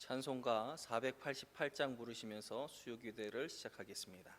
찬송가 488장 부르시면서 수요기도회를 시작하겠습니다.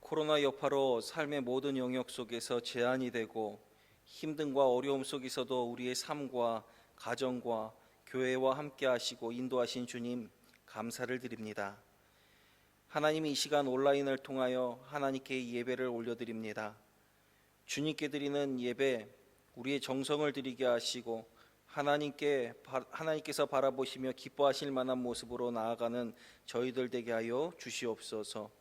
코로나 여파로 삶의 모든 영역 속에서 제한이 되고 힘듦과 어려움 속에서도 우리의 삶과 가정과 교회와 함께 하시고 인도하신 주님 감사를 드립니다. 하나님, 이 시간 온라인을 통하여 하나님께 예배를 올려드립니다. 주님께 드리는 예배, 우리의 정성을 드리게 하시고 하나님께서 바라보시며 기뻐하실 만한 모습으로 나아가는 저희들 되게 하여 주시옵소서.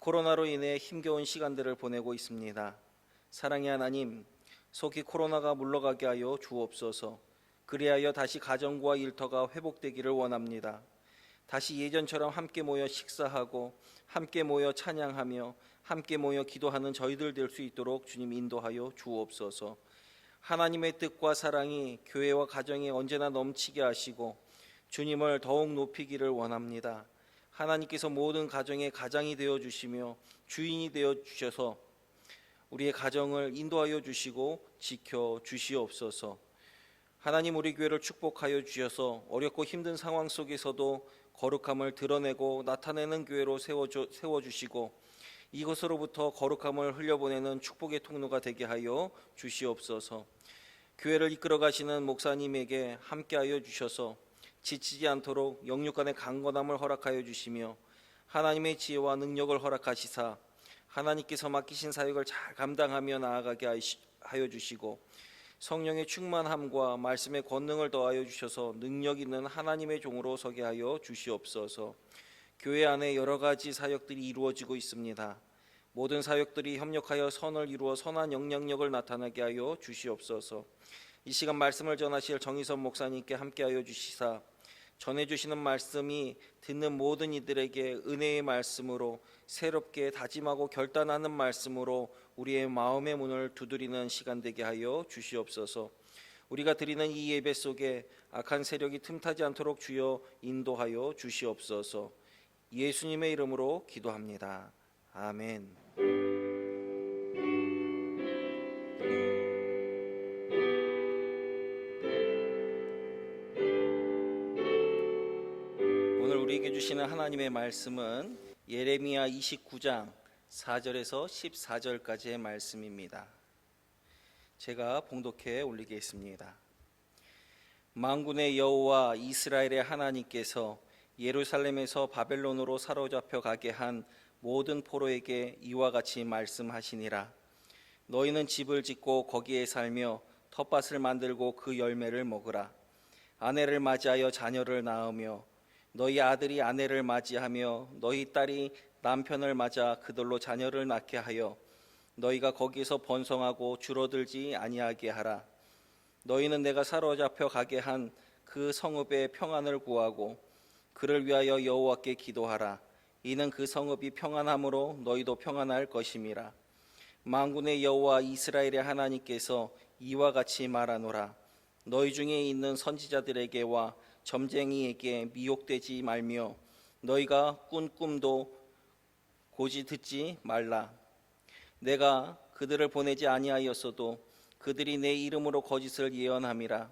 코로나로 인해 힘겨운 시간들을 보내고 있습니다. 사랑의 하나님, 속히 코로나가 물러가게 하여 주옵소서. 그리하여 다시 가정과 일터가 회복되기를 원합니다. 다시 예전처럼 함께 모여 식사하고 함께 모여 찬양하며 함께 모여 기도하는 저희들 될 수 있도록 주님 인도하여 주옵소서. 하나님의 뜻과 사랑이 교회와 가정에 언제나 넘치게 하시고 주님을 더욱 높이기를 원합니다. 하나님께서 모든 가정의 가장이 되어주시며 주인이 되어주셔서 우리의 가정을 인도하여 주시고 지켜주시옵소서. 하나님, 우리 교회를 축복하여 주셔서 어렵고 힘든 상황 속에서도 거룩함을 드러내고 나타내는 교회로 세워주시고 이것으로부터 거룩함을 흘려보내는 축복의 통로가 되게 하여 주시옵소서. 교회를 이끌어 가시는 목사님에게 함께하여 주셔서 지치지 않도록 영육간의 강건함을 허락하여 주시며 하나님의 지혜와 능력을 허락하시사 하나님께서 맡기신 사역을 잘 감당하며 나아가게 하여 주시고 성령의 충만함과 말씀의 권능을 더하여 주셔서 능력 있는 하나님의 종으로 서게 하여 주시옵소서. 교회 안에 여러 가지 사역들이 이루어지고 있습니다. 모든 사역들이 협력하여 선을 이루어 선한 영향력을 나타나게 하여 주시옵소서. 이 시간 말씀을 전하실 정희선 목사님께 함께하여 주시사 전해주시는 말씀이 듣는 모든 이들에게 은혜의 말씀으로 새롭게 다짐하고 결단하는 말씀으로 우리의 마음의 문을 두드리는 시간 되게 하여 주시옵소서. 우리가 드리는 이 예배 속에 악한 세력이 틈타지 않도록 주여 인도하여 주시옵소서. 예수님의 이름으로 기도합니다. 아멘. 우리에게 주시는 하나님의 말씀은 예레미야 29장 4절에서 14절까지의 말씀입니다. 제가 봉독해 올리겠습니다. 만군의 여호와 이스라엘의 하나님께서 예루살렘에서 바벨론으로 사로잡혀 가게 한 모든 포로에게 이와 같이 말씀하시니라. 너희는 집을 짓고 거기에 살며 텃밭을 만들고 그 열매를 먹으라. 아내를 맞이하여 자녀를 낳으며 너희 아들이 아내를 맞이하며 너희 딸이 남편을 맞아 그들로 자녀를 낳게 하여 너희가 거기서 번성하고 줄어들지 아니하게 하라. 너희는 내가 사로잡혀 가게 한 그 성읍의 평안을 구하고 그를 위하여 여호와께 기도하라. 이는 그 성읍이 평안함으로 너희도 평안할 것임이라. 만군의 여호와 이스라엘의 하나님께서 이와 같이 말하노라. 너희 중에 있는 선지자들에게와 점쟁이에게 미혹되지 말며 너희가 꾼 꿈도 고지 듣지 말라. 내가 그들을 보내지 아니하였어도 그들이 내 이름으로 거짓을 예언함이라.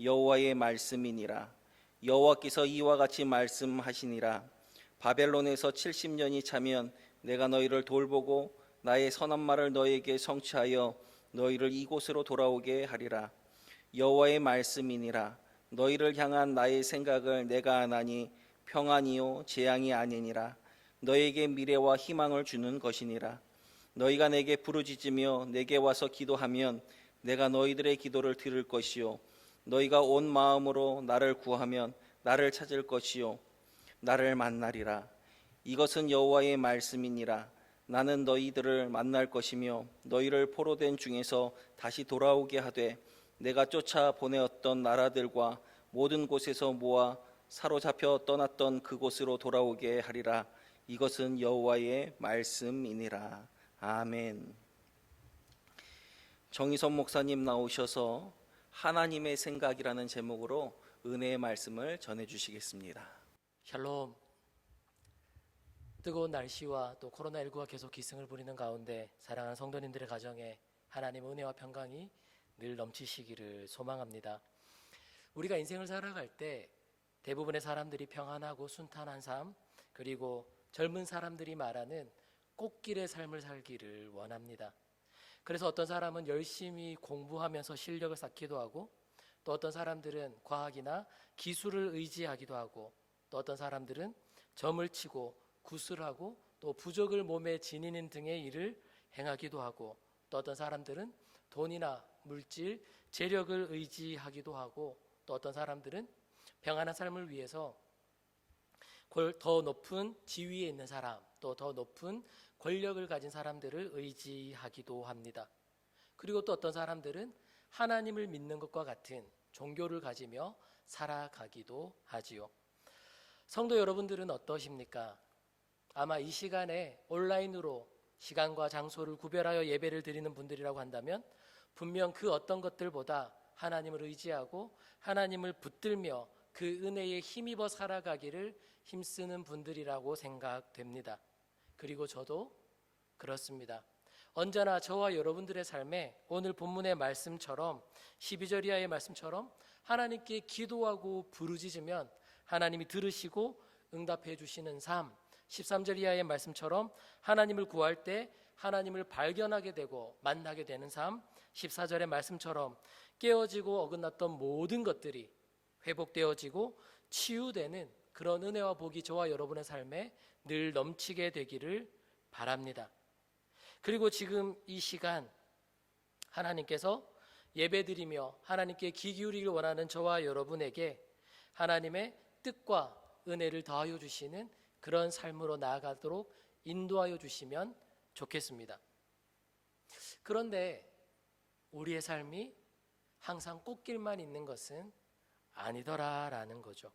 여호와의 말씀이니라. 여호와께서 이와 같이 말씀하시니라. 바벨론에서 70년이 차면 내가 너희를 돌보고 나의 선한 말을 너희에게 성취하여 너희를 이곳으로 돌아오게 하리라. 여호와의 말씀이니라. 너희를 향한 나의 생각을 내가 아나니 평안이요 재앙이 아니니라. 너희에게 미래와 희망을 주는 것이니라. 너희가 내게 부르짖으며 내게 와서 기도하면 내가 너희들의 기도를 들을 것이요 너희가 온 마음으로 나를 구하면 나를 찾을 것이요 나를 만나리라. 이것은 여호와의 말씀이니라. 나는 너희들을 만날 것이며 너희를 포로된 중에서 다시 돌아오게 하되 내가 쫓아 보내었던 나라들과 모든 곳에서 모아 사로잡혀 떠났던 그곳으로 돌아오게 하리라. 이것은 여호와의 말씀이니라. 아멘. 정희선 목사님 나오셔서 하나님의 생각이라는 제목으로 은혜의 말씀을 전해주시겠습니다. 샬롬. 뜨거운 날씨와 또 코로나19가 계속 기승을 부리는 가운데 사랑하는 성도님들의 가정에 하나님의 은혜와 평강이 늘 넘치시기를 소망합니다. 우리가 인생을 살아갈 때 대부분의 사람들이 평안하고 순탄한 삶, 그리고 젊은 사람들이 말하는 꽃길의 삶을 살기를 원합니다. 그래서 어떤 사람은 열심히 공부하면서 실력을 쌓기도 하고, 또 어떤 사람들은 과학이나 기술을 의지하기도 하고, 또 어떤 사람들은 점을 치고 구슬하고 또 부적을 몸에 지니는 등의 일을 행하기도 하고, 또 어떤 사람들은 돈이나 물질, 재력을 의지하기도 하고, 또 어떤 사람들은 평안한 삶을 위해서 더 높은 지위에 있는 사람, 또 더 높은 권력을 가진 사람들을 의지하기도 합니다. 그리고 또 어떤 사람들은 하나님을 믿는 것과 같은 종교를 가지며 살아가기도 하지요. 성도 여러분들은 어떠십니까? 아마 이 시간에 온라인으로 시간과 장소를 구별하여 예배를 드리는 분들이라고 한다면 분명 그 어떤 것들보다 하나님을 의지하고 하나님을 붙들며 그 은혜에 힘입어 살아가기를 힘쓰는 분들이라고 생각됩니다. 그리고 저도 그렇습니다. 언제나 저와 여러분들의 삶에 오늘 본문의 말씀처럼 12절 이하의 말씀처럼 하나님께 기도하고 부르짖으면 하나님이 들으시고 응답해 주시는 삶, 13절 이하의 말씀처럼 하나님을 구할 때 하나님을 발견하게 되고 만나게 되는 삶, 14절의 말씀처럼 깨어지고 어긋났던 모든 것들이 회복되어지고 치유되는 그런 은혜와 복이 저와 여러분의 삶에 늘 넘치게 되기를 바랍니다. 그리고 지금 이 시간 하나님께서 예배드리며 하나님께 귀 기울이길 원하는 저와 여러분에게 하나님의 뜻과 은혜를 더하여 주시는 그런 삶으로 나아가도록 인도하여 주시면 좋겠습니다. 그런데 우리의 삶이 항상 꽃길만 있는 것은 아니더라라는 거죠.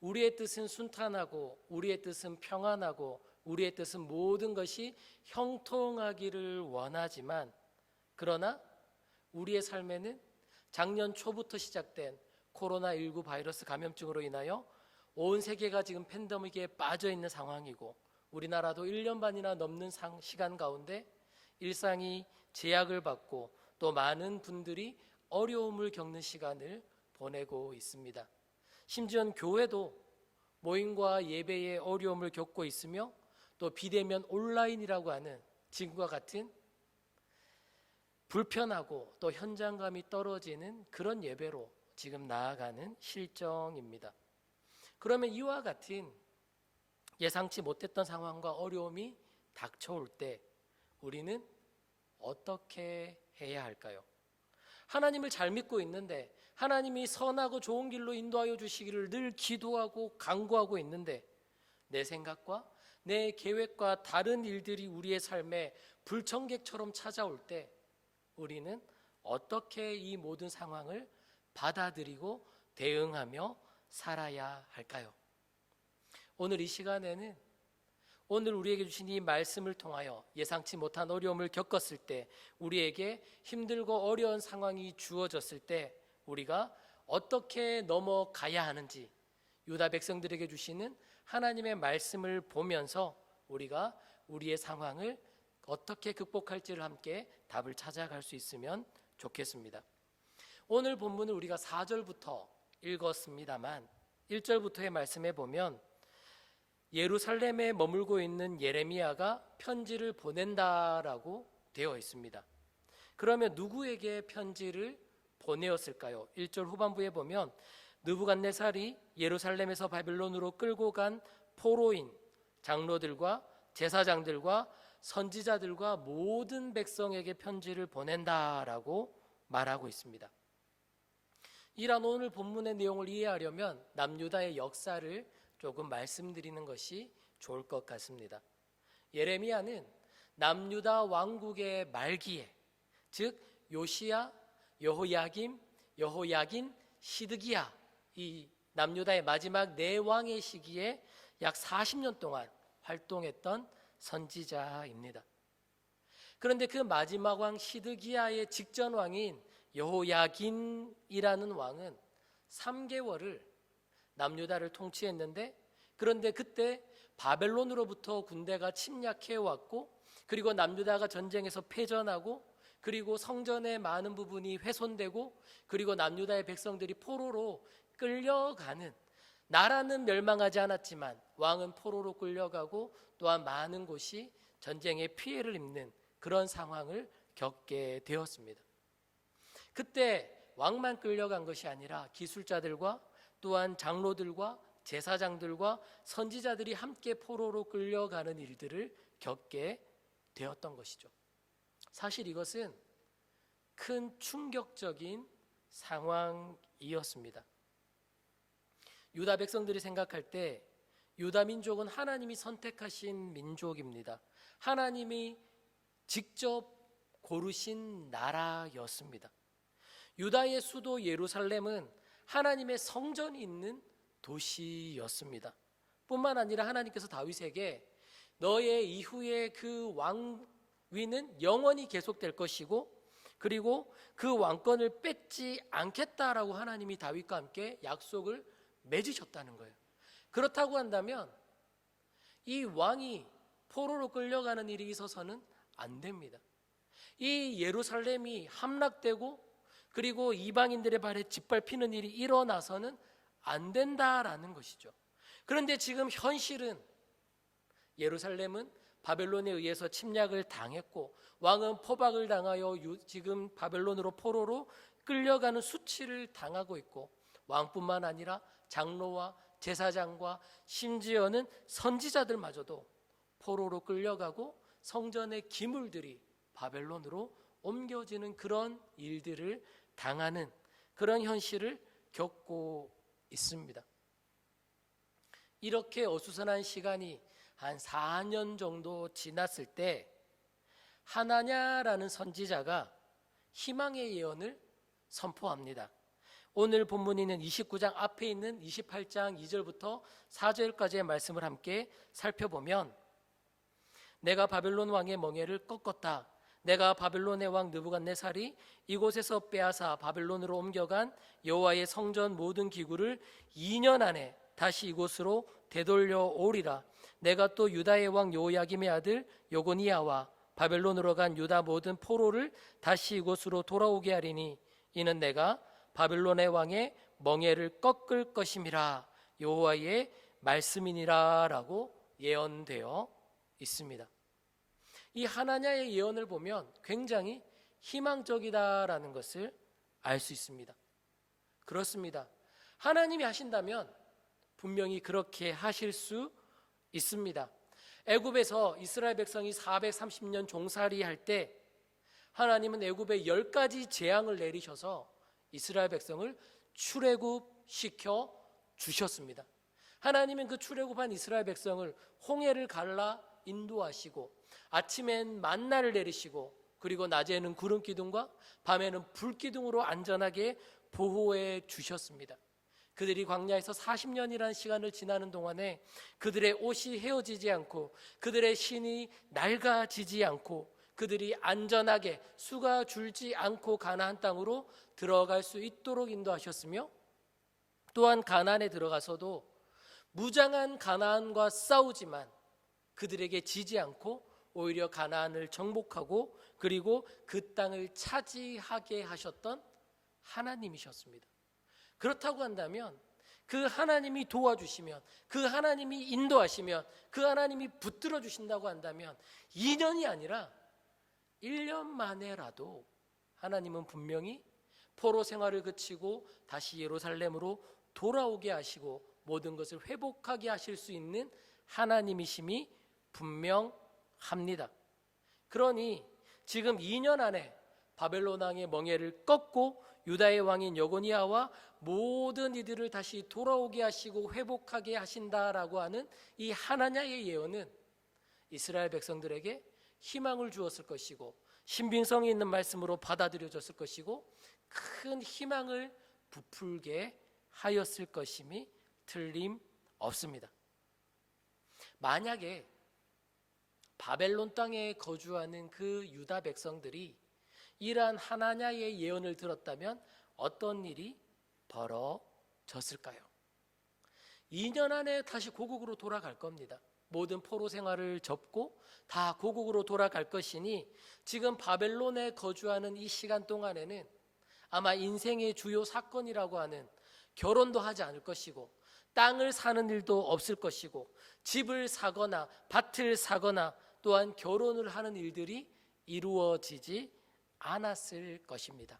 우리의 뜻은 순탄하고 우리의 뜻은 평안하고 우리의 뜻은 모든 것이 형통하기를 원하지만, 그러나 우리의 삶에는 작년 초부터 시작된 코로나19 바이러스 감염증으로 인하여 온 세계가 지금 팬데믹에 빠져 있는 상황이고, 우리나라도 1년 반이나 넘는 시간 가운데 일상이 제약을 받고 또 많은 분들이 어려움을 겪는 시간을 보내고 있습니다. 심지어 교회도 모임과 예배에 어려움을 겪고 있으며 또 비대면 온라인이라고 하는 지금과 같은 불편하고 또 현장감이 떨어지는 그런 예배로 지금 나아가는 실정입니다. 그러면 이와 같은 예상치 못했던 상황과 어려움이 닥쳐올 때 우리는 어떻게 해야 할까요? 하나님을 잘 믿고 있는데, 하나님이 선하고 좋은 길로 인도하여 주시기를 늘 기도하고 간구하고 있는데, 내 생각과 내 계획과 다른 일들이 우리의 삶에 불청객처럼 찾아올 때 우리는 어떻게 이 모든 상황을 받아들이고 대응하며 살아야 할까요? 오늘 이 시간에는 오늘 우리에게 주신 이 말씀을 통하여 예상치 못한 어려움을 겪었을 때, 우리에게 힘들고 어려운 상황이 주어졌을 때 우리가 어떻게 넘어가야 하는지, 유다 백성들에게 주시는 하나님의 말씀을 보면서 우리가 우리의 상황을 어떻게 극복할지를 함께 답을 찾아갈 수 있으면 좋겠습니다. 오늘 본문을 우리가 4절부터 읽었습니다만 1절부터의 말씀에 보면 예루살렘에 머물고 있는 예레미야가 편지를 보낸다라고 되어 있습니다. 그러면 누구에게 편지를 보내었을까요? 1절 후반부에 보면 느부갓네살이 예루살렘에서 바벨론으로 끌고 간 포로인, 장로들과 제사장들과 선지자들과 모든 백성에게 편지를 보낸다라고 말하고 있습니다. 이런 오늘 본문의 내용을 이해하려면 남유다의 역사를 조금 말씀드리는 것이 좋을 것 같습니다. 예레미야는 남유다 왕국의 말기에, 즉 요시야, 여호야김, 여호야긴, 시드기야, 이 남유다의 마지막 네 왕의 시기에 약 40년 동안 활동했던 선지자입니다. 그런데 그 마지막 왕 시드기야의 직전 왕인 여호야긴이라는 왕은 3개월을 남유다를 통치했는데, 그런데 그때 바벨론으로부터 군대가 침략해 왔고, 그리고 남유다가 전쟁에서 패전하고, 그리고 성전의 많은 부분이 훼손되고, 그리고 남유다의 백성들이 포로로 끌려가는, 나라는 멸망하지 않았지만 왕은 포로로 끌려가고 또한 많은 곳이 전쟁의 피해를 입는 그런 상황을 겪게 되었습니다. 그때 왕만 끌려간 것이 아니라 기술자들과 또한 장로들과 제사장들과 선지자들이 함께 포로로 끌려가는 일들을 겪게 되었던 것이죠. 사실 이것은 큰 충격적인 상황이었습니다. 유다 백성들이 생각할 때 유다 민족은 하나님이 선택하신 민족입니다. 하나님이 직접 고르신 나라였습니다. 유다의 수도 예루살렘은 하나님의 성전이 있는 도시였습니다. 뿐만 아니라 하나님께서 다윗에게 너의 이후에 그 왕위는 영원히 계속될 것이고, 그리고 그 왕권을 뺏지 않겠다라고 하나님이 다윗과 함께 약속을 맺으셨다는 거예요. 그렇다고 한다면 이 왕이 포로로 끌려가는 일이 있어서는 안 됩니다. 이 예루살렘이 함락되고 그리고 이방인들의 발에 짓밟히는 일이 일어나서는 안 된다라는 것이죠. 그런데 지금 현실은 예루살렘은 바벨론에 의해서 침략을 당했고 왕은 포박을 당하여 지금 바벨론으로 포로로 끌려가는 수치를 당하고 있고, 왕뿐만 아니라 장로와 제사장과 심지어는 선지자들마저도 포로로 끌려가고 성전의 기물들이 바벨론으로 옮겨지는 그런 일들을 당하는 그런 현실을 겪고 있습니다. 이렇게 어수선한 시간이 한 4년 정도 지났을 때 하나냐라는 선지자가 희망의 예언을 선포합니다. 오늘 본문에는 29장 앞에 있는 28장 2절부터 4절까지의 말씀을 함께 살펴보면, 내가 바벨론 왕의 멍에를 꺾었다. 내가 바벨론의 왕 느부갓네살이 이곳에서 빼앗아 바벨론으로 옮겨간 여호와의 성전 모든 기구를 2년 안에 다시 이곳으로 되돌려 오리라. 내가 또 유다의 왕 여호야김의 아들 요고니아와 바벨론으로 간 유다 모든 포로를 다시 이곳으로 돌아오게 하리니 이는 내가 바벨론의 왕의 멍에를 꺾을 것임이라. 여호와의 말씀이니라라고 예언되어 있습니다. 이 하나냐의 예언을 보면 굉장히 희망적이다라는 것을 알 수 있습니다. 그렇습니다. 하나님이 하신다면 분명히 그렇게 하실 수 있습니다. 애굽에서 이스라엘 백성이 430년 종살이 할 때 하나님은 애굽에 10가지 재앙을 내리셔서 이스라엘 백성을 출애굽시켜 주셨습니다. 하나님은 그 출애굽한 이스라엘 백성을 홍해를 갈라 인도하시고 아침엔 만나를 내리시고 그리고 낮에는 구름 기둥과 밤에는 불 기둥으로 안전하게 보호해 주셨습니다. 그들이 광야에서 40년이라는 시간을 지나는 동안에 그들의 옷이 헤어지지 않고 그들의 신이 낡아지지 않고 그들이 안전하게 수가 줄지 않고 가나안 땅으로 들어갈 수 있도록 인도하셨으며 또한 가나안에 들어가서도 무장한 가나안과 싸우지만 그들에게 지지 않고 오히려 가나안을 정복하고 그리고 그 땅을 차지하게 하셨던 하나님이셨습니다. 그렇다고 한다면 그 하나님이 도와주시면 그 하나님이 인도하시면 그 하나님이 붙들어 주신다고 한다면 2년이 아니라 1년 만에라도 하나님은 분명히 포로 생활을 그치고 다시 예루살렘으로 돌아오게 하시고 모든 것을 회복하게 하실 수 있는 하나님이심이 분명합니다. 그러니 지금 2년 안에 바벨론 왕의 멍에를 꺾고 유다의 왕인 여고니아와 모든 이들을 다시 돌아오게 하시고 회복하게 하신다라고 하는 이 하나냐의 예언은 이스라엘 백성들에게 희망을 주었을 것이고 신빙성이 있는 말씀으로 받아들여졌을 것이고 큰 희망을 부풀게 하였을 것임이 틀림없습니다. 만약에 바벨론 땅에 거주하는 그 유다 백성들이 이러한 하나냐의 예언을 들었다면 어떤 일이 벌어졌을까요? 2년 안에 다시 고국으로 돌아갈 겁니다. 모든 포로 생활을 접고 다 고국으로 돌아갈 것이니 지금 바벨론에 거주하는 이 시간 동안에는 아마 인생의 주요 사건이라고 하는 결혼도 하지 않을 것이고 땅을 사는 일도 없을 것이고 집을 사거나 밭을 사거나 또한 결혼을 하는 일들이 이루어지지 않았을 것입니다.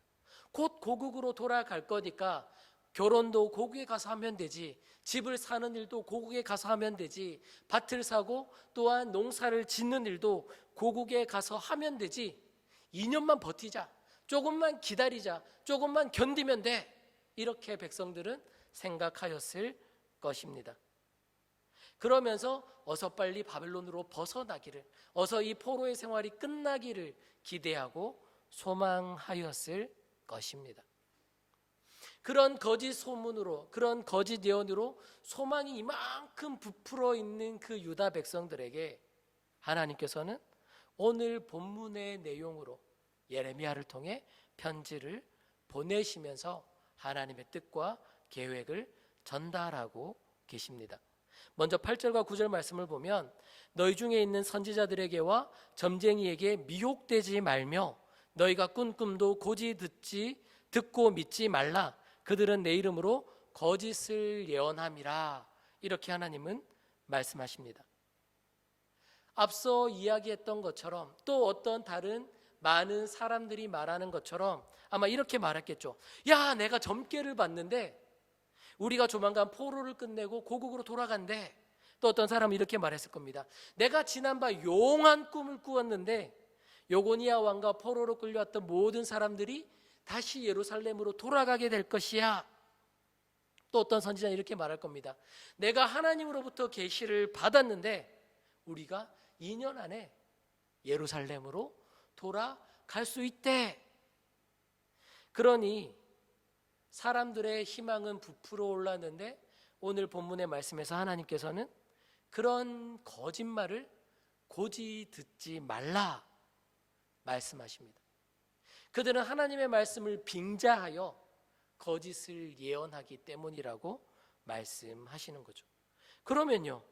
곧 고국으로 돌아갈 거니까 결혼도 고국에 가서 하면 되지, 집을 사는 일도 고국에 가서 하면 되지, 밭을 사고 또한 농사를 짓는 일도 고국에 가서 하면 되지, 2년만 버티자, 조금만 기다리자, 조금만 견디면 돼, 이렇게 백성들은 생각하였을 것입니다. 그러면서 어서 빨리 바벨론으로 벗어나기를, 어서 이 포로의 생활이 끝나기를 기대하고 소망하였을 것입니다. 그런 거짓 소문으로, 그런 거짓 예언으로 소망이 이만큼 부풀어 있는 그 유다 백성들에게 하나님께서는 오늘 본문의 내용으로 예레미야를 통해 편지를 보내시면서 하나님의 뜻과 계획을 전달하고 계십니다. 먼저 8절과 9절 말씀을 보면 너희 중에 있는 선지자들에게와 점쟁이에게 미혹되지 말며 너희가 꾼 꿈도 고지 듣고 믿지 말라. 그들은 내 이름으로 거짓을 예언함이라. 이렇게 하나님은 말씀하십니다. 앞서 이야기했던 것처럼 또 어떤 다른 많은 사람들이 말하는 것처럼 아마 이렇게 말했겠죠. 야, 내가 점괘를 봤는데 우리가 조만간 포로를 끝내고 고국으로 돌아간대. 또 어떤 사람은 이렇게 말했을 겁니다. 내가 지난번 용한 꿈을 꾸었는데 요고니아 왕과 포로로 끌려왔던 모든 사람들이 다시 예루살렘으로 돌아가게 될 것이야. 또 어떤 선지자는 이렇게 말할 겁니다. 내가 하나님으로부터 계시를 받았는데 우리가 2년 안에 예루살렘으로 돌아갈 수 있대. 그러니 사람들의 희망은 부풀어 올랐는데 오늘 본문의 말씀에서 하나님께서는 그런 거짓말을 고지 듣지 말라 말씀하십니다. 그들은 하나님의 말씀을 빙자하여 거짓을 예언하기 때문이라고 말씀하시는 거죠. 그러면요,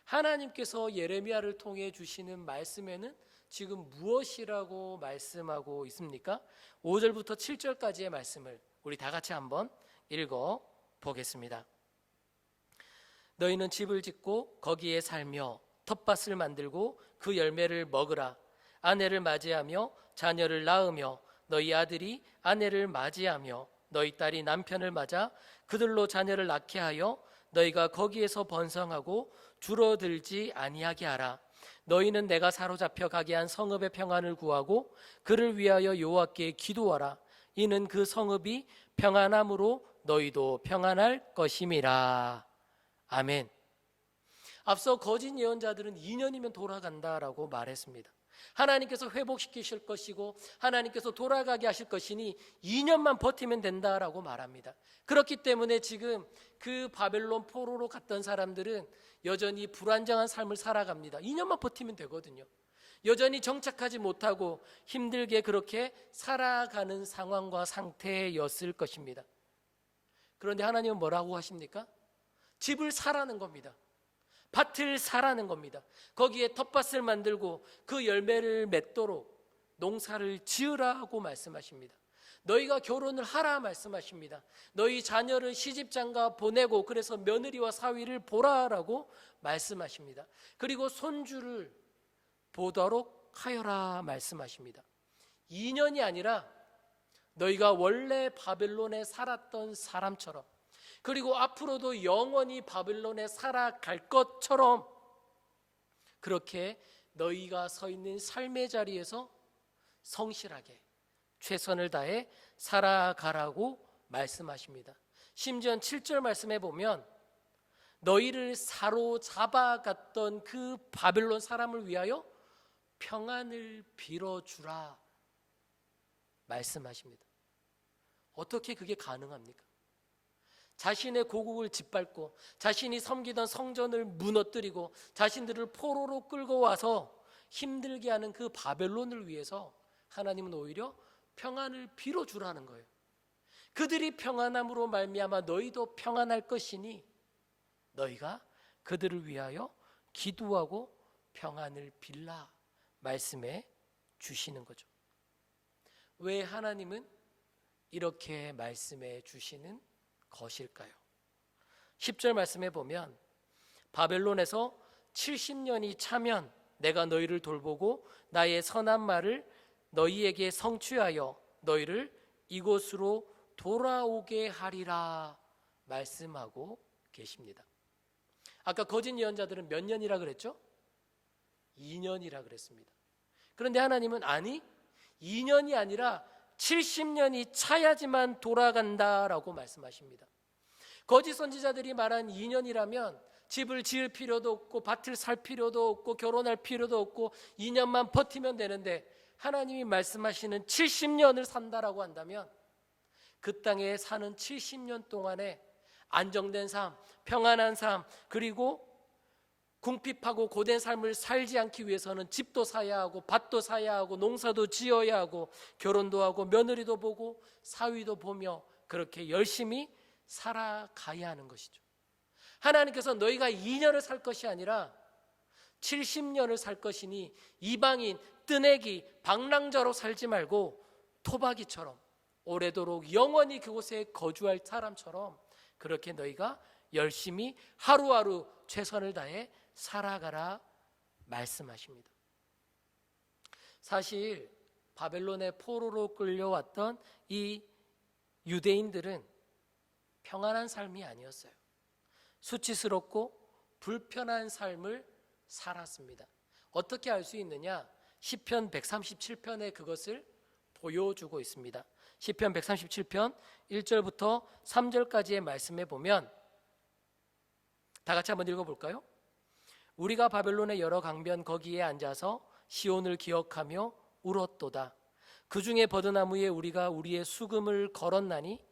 하나님께서 예레미야를 통해 주시는 말씀에는 지금 무엇이라고 말씀하고 있습니까? 5절부터 7절까지의 말씀을 우리 다 같이 한번 읽어 보겠습니다. 너희는 집을 짓고 거기에 살며 텃밭을 만들고 그 열매를 먹으라. 아내를 맞이하며 자녀를 낳으며 너희 아들이 아내를 맞이하며 너희 딸이 남편을 맞아 그들로 자녀를 낳게 하여 너희가 거기에서 번성하고 줄어들지 아니하게 하라. 너희는 내가 사로잡혀 가게 한 성읍의 평안을 구하고 그를 위하여 여호와께 기도하라. 이는 그 성읍이 평안함으로 너희도 평안할 것임이라. 아멘. 앞서 거짓 예언자들은 2년이면 돌아간다라고 말했습니다. 하나님께서 회복시키실 것이고 하나님께서 돌아가게 하실 것이니 2년만 버티면 된다라고 말합니다. 그렇기 때문에 지금 그 바벨론 포로로 갔던 사람들은 여전히 불안정한 삶을 살아갑니다. 2년만 버티면 되거든요. 여전히 정착하지 못하고 힘들게 그렇게 살아가는 상황과 상태였을 것입니다. 그런데 하나님은 뭐라고 하십니까? 집을 사라는 겁니다. 밭을 사라는 겁니다. 거기에 텃밭을 만들고 그 열매를 맺도록 농사를 지으라고 말씀하십니다. 너희가 결혼을 하라 말씀하십니다. 너희 자녀를 시집장가 보내고 그래서 며느리와 사위를 보라라고 말씀하십니다. 그리고 손주를 보도록 하여라 말씀하십니다. 2년이 아니라 너희가 원래 바벨론에 살았던 사람처럼 그리고 앞으로도 영원히 바벨론에 살아갈 것처럼 그렇게 너희가 서 있는 삶의 자리에서 성실하게 최선을 다해 살아가라고 말씀하십니다. 심지어 7절 말씀해 보면 너희를 사로잡아갔던 그 바벨론 사람을 위하여 평안을 빌어주라 말씀하십니다. 어떻게 그게 가능합니까? 자신의 고국을 짓밟고 자신이 섬기던 성전을 무너뜨리고 자신들을 포로로 끌고 와서 힘들게 하는 그 바벨론을 위해서 하나님은 오히려 평안을 빌어주라는 거예요. 그들이 평안함으로 말미암아 너희도 평안할 것이니 너희가 그들을 위하여 기도하고 평안을 빌라 말씀해 주시는 거죠. 왜 하나님은 이렇게 말씀해 주시는 것일까요? 10절 말씀해 보면 바벨론에서 70년이 차면 내가 너희를 돌보고 나의 선한 말을 너희에게 성취하여 너희를 이곳으로 돌아오게 하리라 말씀하고 계십니다. 아까 거짓 예언자들은 몇 년이라 그랬죠? 2년이라 그랬습니다. 그런데 하나님은 아니 2년이 아니라 70년이 차야지만 돌아간다라고 말씀하십니다. 거짓 선지자들이 말한 2년이라면 집을 지을 필요도 없고 밭을 살 필요도 없고 결혼할 필요도 없고 2년만 버티면 되는데 하나님이 말씀하시는 70년을 산다라고 한다면 그 땅에 사는 70년 동안에 안정된 삶, 평안한 삶, 그리고 궁핍하고 고된 삶을 살지 않기 위해서는 집도 사야 하고 밭도 사야 하고 농사도 지어야 하고 결혼도 하고 며느리도 보고 사위도 보며 그렇게 열심히 살아가야 하는 것이죠. 하나님께서 너희가 2년을 살 것이 아니라 70년을 살 것이니 이방인, 뜨내기, 방랑자로 살지 말고 토박이처럼 오래도록 영원히 그곳에 거주할 사람처럼 그렇게 너희가 열심히 하루하루 최선을 다해 살아가라 말씀하십니다. 사실 바벨론의 포로로 끌려왔던 이 유대인들은 평안한 삶이 아니었어요. 수치스럽고 불편한 삶을 살았습니다. 어떻게 알 수 있느냐? 시편 137편에 그것을 보여주고 있습니다. 시편 137편 1절부터 3절까지의 말씀에 보면 다 같이 한번 읽어볼까요? 우리가 바벨론의 여러 강변 거기에 앉아서 시온을 기억하며 울었도다. 그 중에 버드나무에 우리가 우리의 수금을 걸었나니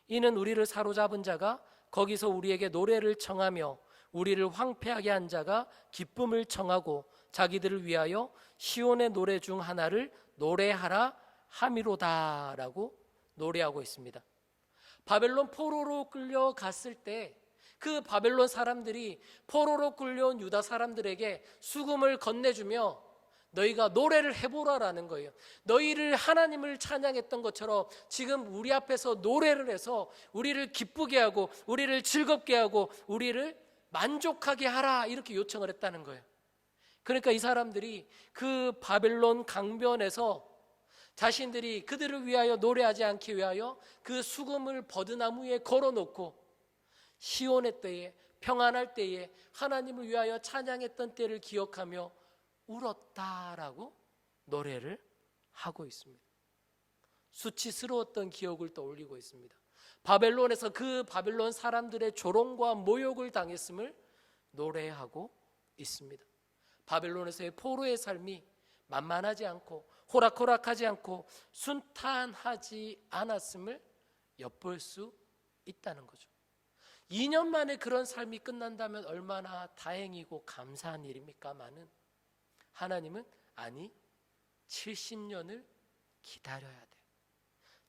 이는 우리를 사로잡은 자가 거기서 우리에게 노래를 청하며 우리를 황폐하게 한 자가 기쁨을 청하고 자기들을 위하여 시온의 노래 중 하나를 노래하라 함이로다라고 노래하고 있습니다. 바벨론 포로로 끌려갔을 때 그 바벨론 사람들이 포로로 끌려온 유다 사람들에게 수금을 건네주며 너희가 노래를 해보라라는 거예요. 너희를 하나님을 찬양했던 것처럼 지금 우리 앞에서 노래를 해서 우리를 기쁘게 하고 우리를 즐겁게 하고 우리를 만족하게 하라 이렇게 요청을 했다는 거예요. 그러니까 이 사람들이 그 바벨론 강변에서 자신들이 그들을 위하여 노래하지 않기 위하여 그 수금을 버드나무에 걸어놓고 시온의 때에, 평안할 때에 하나님을 위하여 찬양했던 때를 기억하며 울었다라고 노래를 하고 있습니다. 수치스러웠던 기억을 떠올리고 있습니다. 바벨론에서 그 바벨론 사람들의 조롱과 모욕을 당했음을 노래하고 있습니다. 바벨론에서의 포로의 삶이 만만하지 않고 호락호락하지 않고 순탄하지 않았음을 엿볼 수 있다는 거죠. 2년 만에 그런 삶이 끝난다면 얼마나 다행이고 감사한 일입니까마는 하나님은 아니 70년을 기다려야 돼.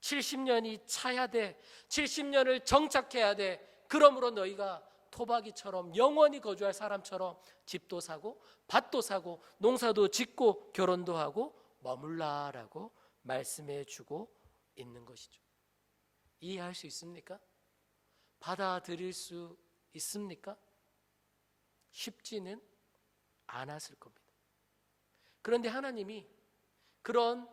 70년이 차야 돼. 70년을 정착해야 돼. 그러므로 너희가 토박이처럼 영원히 거주할 사람처럼 집도 사고 밭도 사고 농사도 짓고 결혼도 하고 머물라라고 말씀해 주고 있는 것이죠. 이해할 수 있습니까? 받아들일 수 있습니까? 쉽지는 않았을 겁니다. 그런데 하나님이 그런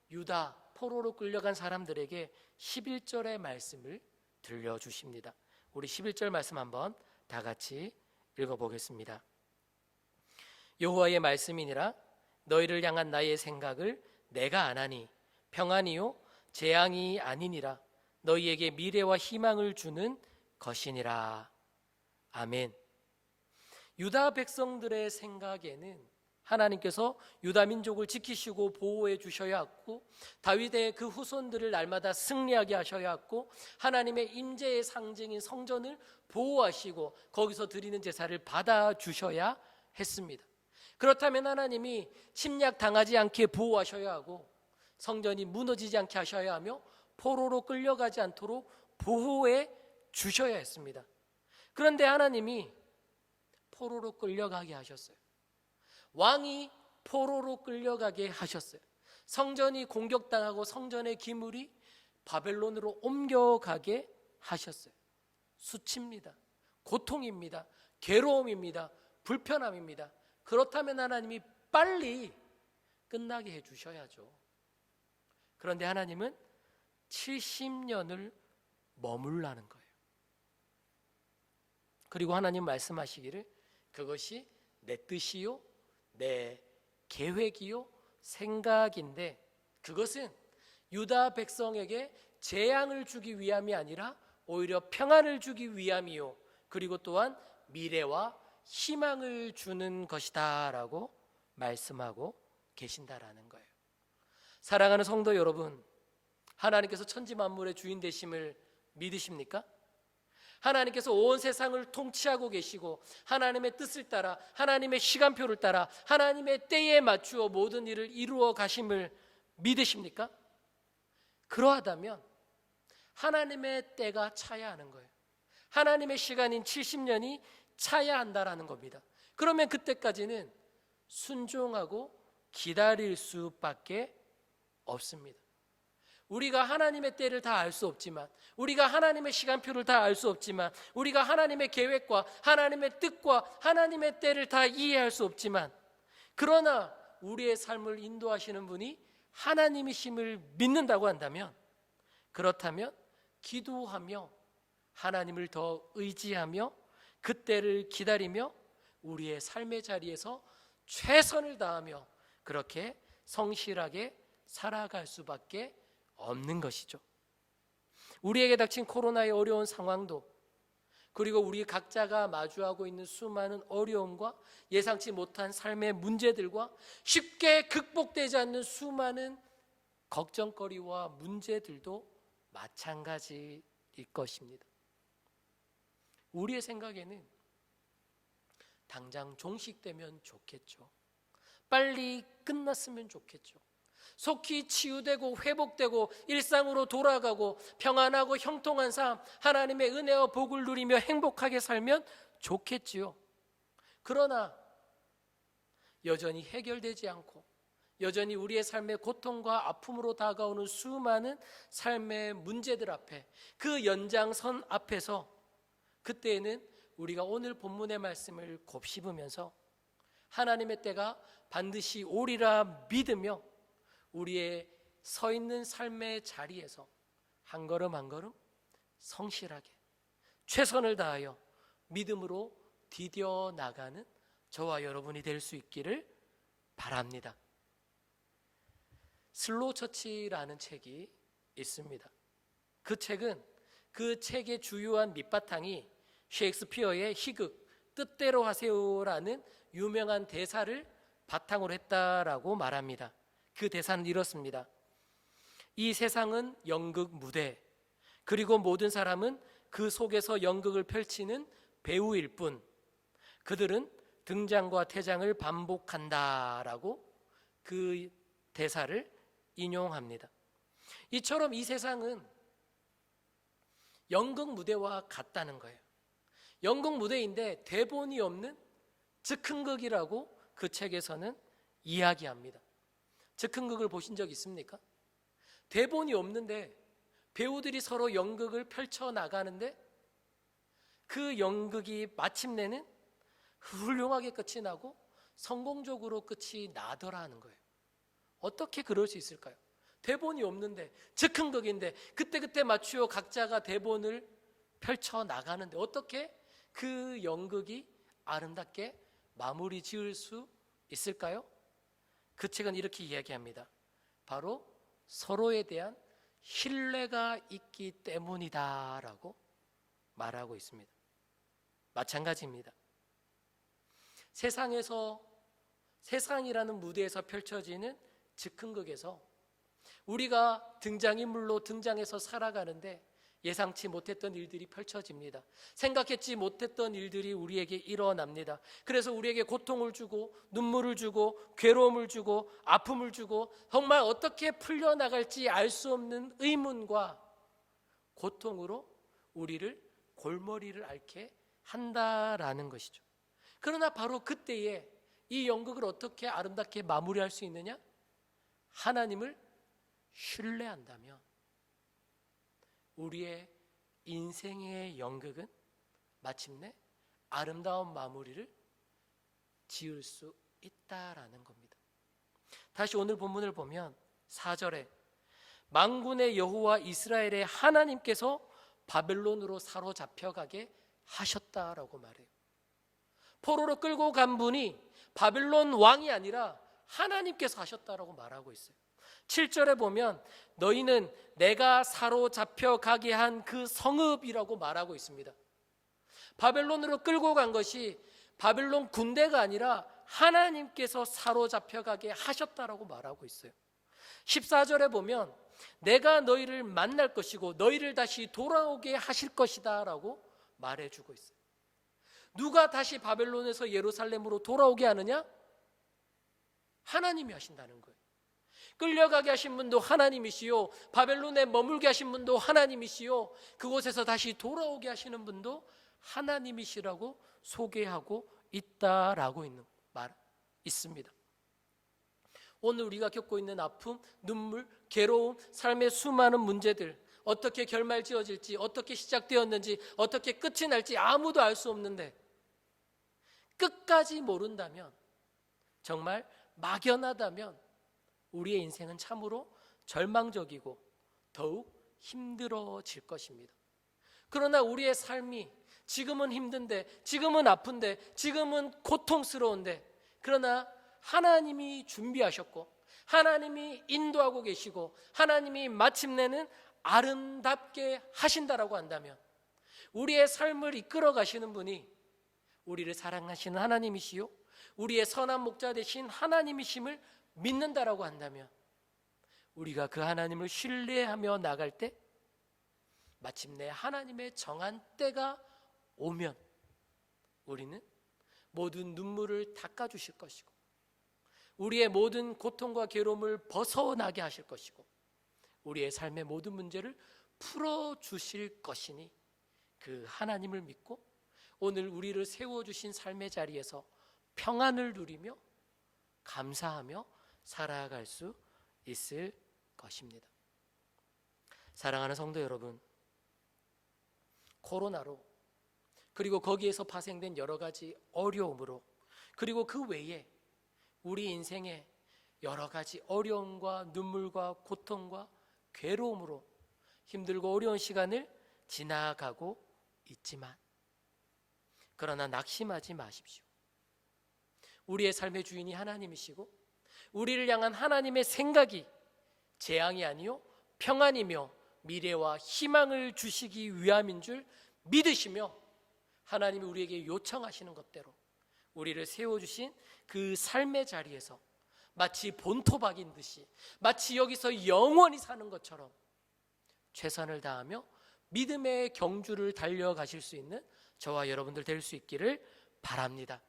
유다 포로로 끌려간 사람들에게 11절의 말씀을 들려주십니다. 우리 11절 말씀 한번 다 같이 읽어보겠습니다. 여호와의 말씀이니라 너희를 향한 나의 생각을 내가 아나니 평안이요 재앙이 아니니라 너희에게 미래와 희망을 주는 것이니라. 아멘. 유다 백성들의 생각에는 하나님께서 유다 민족을 지키시고 보호해 주셔야 했고 다윗의 그 후손들을 날마다 승리하게 하셔야 했고 하나님의 임재의 상징인 성전을 보호하시고 거기서 드리는 제사를 받아주셔야 했습니다. 그렇다면 하나님이 침략 당하지 않게 보호하셔야 하고 성전이 무너지지 않게 하셔야 하며 포로로 끌려가지 않도록 보호해 주셔야 했습니다. 그런데 하나님이 포로로 끌려가게 하셨어요. 왕이 포로로 끌려가게 하셨어요. 성전이 공격당하고 성전의 기물이 바벨론으로 옮겨가게 하셨어요. 수치입니다. 고통입니다. 괴로움입니다. 불편함입니다. 그렇다면 하나님이 빨리 끝나게 해주셔야죠. 그런데 하나님은 70년을 머물라는 거예요. 그리고 하나님 말씀하시기를 그것이 내 뜻이요 내 계획이요 생각인데 그것은 유다 백성에게 재앙을 주기 위함이 아니라 오히려 평안을 주기 위함이요 그리고 또한 미래와 희망을 주는 것이다 라고 말씀하고 계신다라는 거예요. 사랑하는 성도 여러분, 하나님께서 천지 만물의 주인 되심을 믿으십니까? 하나님께서 온 세상을 통치하고 계시고 하나님의 뜻을 따라 하나님의 시간표를 따라 하나님의 때에 맞추어 모든 일을 이루어 가심을 믿으십니까? 그러하다면 하나님의 때가 차야 하는 거예요. 하나님의 시간인 70년이 차야 한다라는 겁니다. 그러면 그때까지는 순종하고 기다릴 수밖에 없습니다. 우리가 하나님의 때를 다 알 수 없지만 우리가 하나님의 시간표를 다 알 수 없지만 우리가 하나님의 계획과 하나님의 뜻과 하나님의 때를 다 이해할 수 없지만 그러나 우리의 삶을 인도하시는 분이 하나님이심을 믿는다고 한다면 그렇다면 기도하며 하나님을 더 의지하며 그 때를 기다리며 우리의 삶의 자리에서 최선을 다하며 그렇게 성실하게 살아갈 수밖에 없는 것이죠. 우리에게 닥친 코로나의 어려운 상황도 그리고 우리 각자가 마주하고 있는 수많은 어려움과 예상치 못한 삶의 문제들과 쉽게 극복되지 않는 수많은 걱정거리와 문제들도 마찬가지일 것입니다. 우리의 생각에는 당장 종식되면 좋겠죠. 빨리 끝났으면 좋겠죠. 속히 치유되고 회복되고 일상으로 돌아가고 평안하고 형통한 삶, 하나님의 은혜와 복을 누리며 행복하게 살면 좋겠지요. 그러나 여전히 해결되지 않고 여전히 우리의 삶의 고통과 아픔으로 다가오는 수많은 삶의 문제들 앞에 그 연장선 앞에서 그때에는 우리가 오늘 본문의 말씀을 곱씹으면서 하나님의 때가 반드시 오리라 믿으며 우리의 서 있는 삶의 자리에서 한 걸음 한 걸음 성실하게 최선을 다하여 믿음으로 디뎌 나가는 저와 여러분이 될 수 있기를 바랍니다. 슬로우 처치라는 책이 있습니다. 그 책은 그 책의 주요한 밑바탕이 셰익스피어의 희극 뜻대로 하세요라는 유명한 대사를 바탕으로 했다라고 말합니다. 그 대사는 이렇습니다. 이 세상은 연극 무대, 그리고 모든 사람은 그 속에서 연극을 펼치는 배우일 뿐, 그들은 등장과 퇴장을 반복한다라고 그 대사를 인용합니다. 이처럼 이 세상은 연극 무대와 같다는 거예요. 연극 무대인데 대본이 없는 즉흥극이라고 그 책에서는 이야기합니다. 즉흥극을 보신 적 있습니까? 대본이 없는데 배우들이 서로 연극을 펼쳐 나가는데 그 연극이 마침내는 훌륭하게 끝이 나고 성공적으로 끝이 나더라는 거예요. 어떻게 그럴 수 있을까요? 대본이 없는데 즉흥극인데 그때그때 맞추어 각자가 대본을 펼쳐 나가는데 어떻게 그 연극이 아름답게 마무리 지을 수 있을까요? 그 책은 이렇게 이야기합니다. 바로 서로에 대한 신뢰가 있기 때문이다라고 말하고 있습니다. 마찬가지입니다. 세상이라는 무대에서 펼쳐지는 즉흥극에서 우리가 등장인물로 등장해서 살아가는데 예상치 못했던 일들이 펼쳐집니다. 생각했지 못했던 일들이 우리에게 일어납니다. 그래서 우리에게 고통을 주고 눈물을 주고 괴로움을 주고 아픔을 주고 정말 어떻게 풀려나갈지 알 수 없는 의문과 고통으로 우리를 골머리를 앓게 한다라는 것이죠. 그러나 바로 그때에 이 연극을 어떻게 아름답게 마무리할 수 있느냐? 하나님을 신뢰한다면 우리의 인생의 연극은 마침내 아름다운 마무리를 지을 수 있다라는 겁니다. 다시 오늘 본문을 보면 4절에 만군의 여호와 이스라엘의 하나님께서 바벨론으로 사로잡혀가게 하셨다라고 말해요. 포로로 끌고 간 분이 바벨론 왕이 아니라 하나님께서 하셨다라고 말하고 있어요. 7절에 보면 너희는 내가 사로잡혀 가게 한 그 성읍이라고 말하고 있습니다. 바벨론으로 끌고 간 것이 바벨론 군대가 아니라 하나님께서 사로잡혀 가게 하셨다라고 말하고 있어요. 14절에 보면 내가 너희를 만날 것이고 너희를 다시 돌아오게 하실 것이다 라고 말해주고 있어요. 누가 다시 바벨론에서 예루살렘으로 돌아오게 하느냐? 하나님이 하신다는 거예요. 끌려가게 하신 분도 하나님이시요, 바벨론에 머물게 하신 분도 하나님이시요, 그곳에서 다시 돌아오게 하시는 분도 하나님이시라고 소개하고 있다라고 있습니다. 오늘 우리가 겪고 있는 아픔, 눈물, 괴로움, 삶의 수많은 문제들, 어떻게 결말 지어질지, 어떻게 시작되었는지, 어떻게 끝이 날지 아무도 알 수 없는데 끝까지 모른다면, 정말 막연하다면 우리의 인생은 참으로 절망적이고 더욱 힘들어질 것입니다. 그러나 우리의 삶이 지금은 힘든데, 지금은 아픈데, 지금은 고통스러운데, 그러나 하나님이 준비하셨고 하나님이 인도하고 계시고 하나님이 마침내는 아름답게 하신다라고 한다면, 우리의 삶을 이끌어 가시는 분이 우리를 사랑하시는 하나님이시요 우리의 선한 목자 되신 하나님이심을 믿는다라고 한다면, 우리가 그 하나님을 신뢰하며 나갈 때 마침내 하나님의 정한 때가 오면 우리는 모든 눈물을 닦아주실 것이고 우리의 모든 고통과 괴로움을 벗어나게 하실 것이고 우리의 삶의 모든 문제를 풀어주실 것이니, 그 하나님을 믿고 오늘 우리를 세워주신 삶의 자리에서 평안을 누리며 감사하며 살아갈 수 있을 것입니다. 사랑하는 성도 여러분, 코로나로 그리고 거기에서 파생된 여러 가지 어려움으로, 그리고 그 외에 우리 인생에 여러 가지 어려움과 눈물과 고통과 괴로움으로 힘들고 어려운 시간을 지나가고 있지만, 그러나 낙심하지 마십시오. 우리의 삶의 주인이 하나님이시고 우리를 향한 하나님의 생각이 재앙이 아니요 평안이며 미래와 희망을 주시기 위함인 줄 믿으시며, 하나님이 우리에게 요청하시는 것대로 우리를 세워주신 그 삶의 자리에서 마치 본토박인 듯이, 마치 여기서 영원히 사는 것처럼 최선을 다하며 믿음의 경주를 달려가실 수 있는 저와 여러분들 될 수 있기를 바랍니다.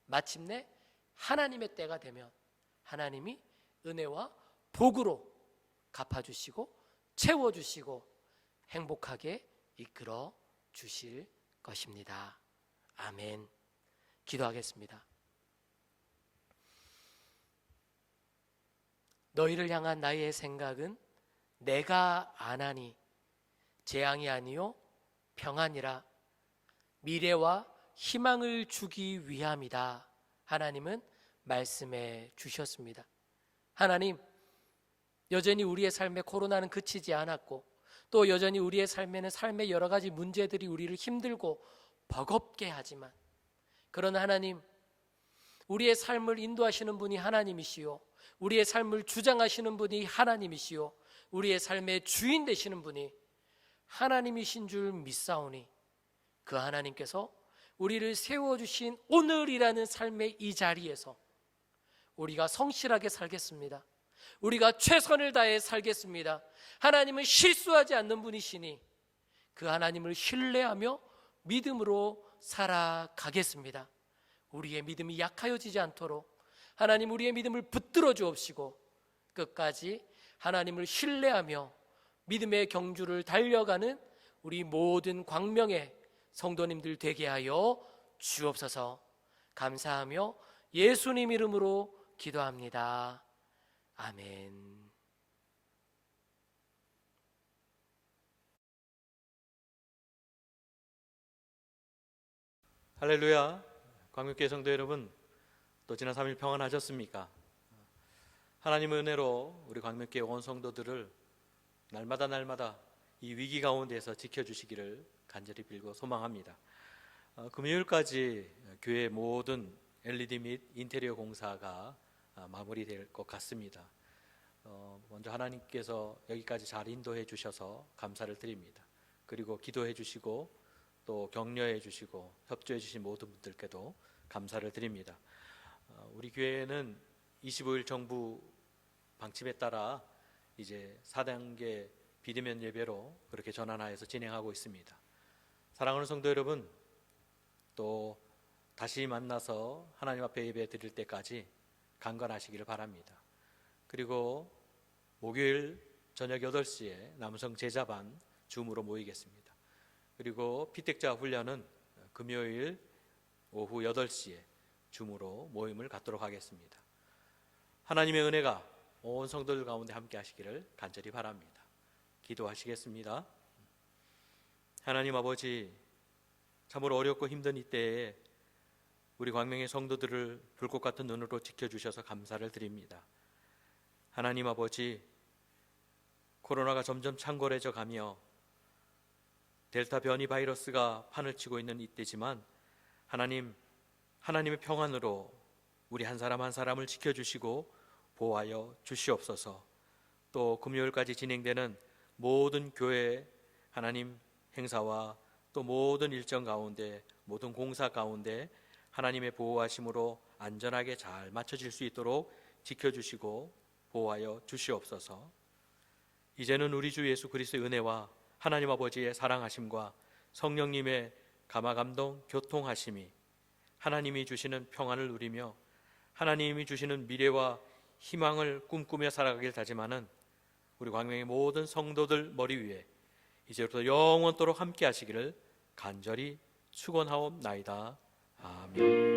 마침내 하나님의 때가 되면 하나님이 은혜와 복으로 갚아주시고 채워주시고 행복하게 이끌어 주실 것입니다. 아멘. 기도하겠습니다. 너희를 향한 나의 생각은 내가 아나니 재앙이 아니요 평안이라 미래와 희망을 주기 위함이다. 하나님은 말씀해 주셨습니다. 하나님, 여전히 우리의 삶에 코로나는 그치지 않았고, 또 여전히 우리의 삶에는 삶의 여러 가지 문제들이 우리를 힘들고 버겁게 하지만, 그러나 하나님, 우리의 삶을 인도하시는 분이 하나님이시요, 우리의 삶을 주장하시는 분이 하나님이시요, 우리의 삶의 주인 되시는 분이 하나님이신 줄 믿사오니, 그 하나님께서 우리를 세워주신 오늘이라는 삶의 이 자리에서 우리가 성실하게 살겠습니다. 우리가 최선을 다해 살겠습니다. 하나님은 실수하지 않는 분이시니 그 하나님을 신뢰하며 믿음으로 살아가겠습니다. 우리의 믿음이 약하여지지 않도록 하나님 우리의 믿음을 붙들어 주옵시고, 끝까지 하나님을 신뢰하며 믿음의 경주를 달려가는 우리 모든 광명의 성도님들 되게 하여 주옵소서. 감사하며 예수님 이름으로 기도합니다. 아멘. 할렐루야. 광명교회 성도 여러분, 또 지난 3일 평안하셨습니까? 하나님의 은혜로 우리 광명교회 온 성도들을 날마다 이 위기 가운데서 지켜주시기를 간절히 빌고 소망합니다. 금요일까지 교회 모든 LED 및 인테리어 공사가 마무리될 것 같습니다. 먼저 하나님께서 여기까지 잘 인도해 주셔서 감사를 드립니다. 그리고 기도해 주시고 또 격려해 주시고 협조해 주신 모든 분들께도 감사를 드립니다. 우리 교회는 25일 정부 방침에 따라 이제 4단계 비대면 예배로 그렇게 전환하여서 진행하고 있습니다. 사랑하는 성도 여러분, 또 다시 만나서 하나님 앞에 예배 드릴 때까지 강건하시기를 바랍니다. 그리고 목요일 저녁 8시에 남성 제자반 줌으로 모이겠습니다. 그리고 피택자 훈련은 금요일 오후 8시에 줌으로 모임을 갖도록 하겠습니다. 하나님의 은혜가 온 성도들 가운데 함께 하시기를 간절히 바랍니다. 기도하시겠습니다. 하나님 아버지, 참으로 어렵고 힘든 이때에 우리 광명의 성도들을 불꽃 같은 눈으로 지켜주셔서 감사를 드립니다. 하나님 아버지, 코로나가 점점 창궐해져 가며 델타 변이 바이러스가 판을 치고 있는 이때지만 하나님의 평안으로 우리 한 사람 한 사람을 지켜주시고 보호하여 주시옵소서. 또 금요일까지 진행되는 모든 교회 하나님 행사와 또 모든 일정 가운데, 모든 공사 가운데 하나님의 보호하심으로 안전하게 잘 마쳐질 수 있도록 지켜주시고 보호하여 주시옵소서. 이제는 우리 주 예수 그리스도의 은혜와 하나님 아버지의 사랑하심과 성령님의 감화감동 교통하심이, 하나님이 주시는 평안을 누리며 하나님이 주시는 미래와 희망을 꿈꾸며 살아가길 다짐하는 우리 광명의 모든 성도들 머리 위에 이제부터 영원토록 함께 하시기를 간절히 축원하옵나이다. 아멘.